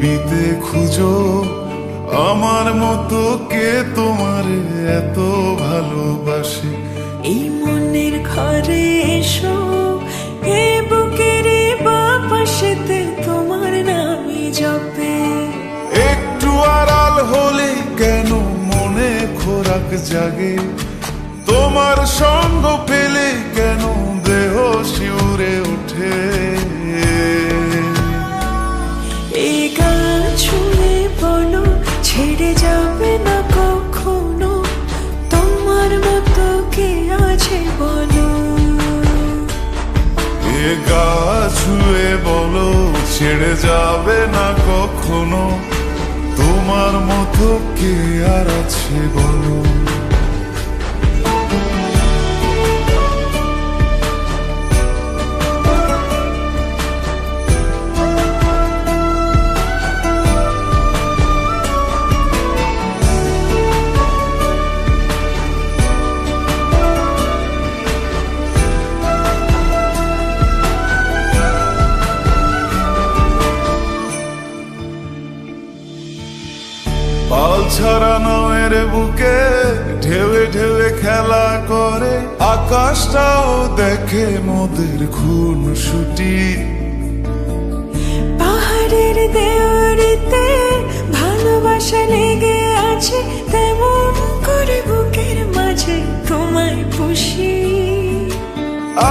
পৃথিবীতে খুঁজো আমার মতো কে তোমার এত ভালোবাসে। এই মনের ঘরে এসো, এ বুকের বাপাশেতে তোমার নামই জপে। একটু আড়াল হলে কেন মনে খোরাক জাগে, তোমার সঙ্গ পেলে কেন দেহ শিউরে ওঠে। এই গান ছুঁয়ে বলো ছেড়ে যাবে না কখনো, তোমার মতো কে আছে বলো। এ গা ছুঁয়ে বলো ছেড়ে যাবে না কখনো, তোমার মতো কে আর আছে বলো। পাল ছাড়া নামের বুকে ঢেউে ঢেউে খেলা করে, আকাশটাও দেখে মোদের খুনসুটি। পাহাড়ের দেওয়ারিতে ভালোবাসা লেগে আছে, তেমন করে বুকের মাঝে তোমায় পুষি।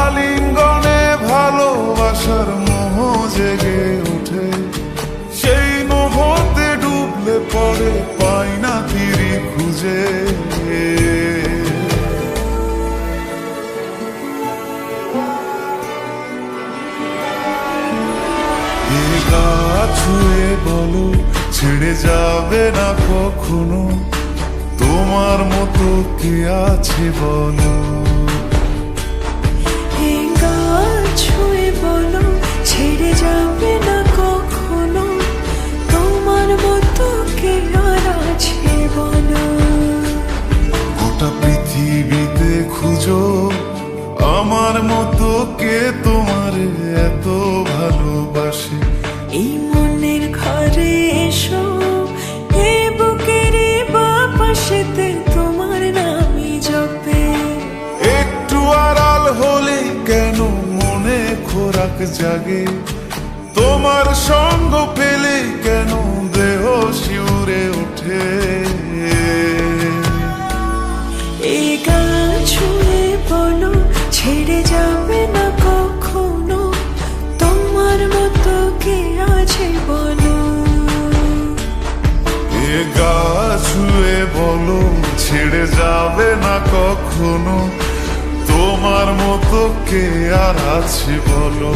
আলিঙ্গনে ভালোবাসার মোহ জেগে ওঠে, সেই মোহতে ডুবলে পরে পাই না তীরে খুঁজে। এ গা ছুঁয়ে বলো ছেড়ে যাবে না কখনো, তোমার মতো কে আছে বলো। এই গান ছুঁয়ে বলো ছেড়ে যাবে না কখনো, তোমার মতো কে আর আছে বলো। গোটা পৃথিবীতে খুঁজো আমার মতো কে তোমার এত ভালোবাসে। এই মনের ঘরে এসো, এ বুকের বাপাশেতে তোমার নামই জপে। একটু আড়াল হলে কেন মনে খোরাক জাগে, তোমার সঙ্গ পেলে কেন দেহ শিউরে ওঠে। এই গান ছুঁয়ে বলো ছেড়ে যাবে না কখনো, তোমার মতো কে আছে বলো। এ গা ছুঁয়ে বলো ছেড়ে যাবে না কখনো, তোমার মতো কে আর আছে বলো।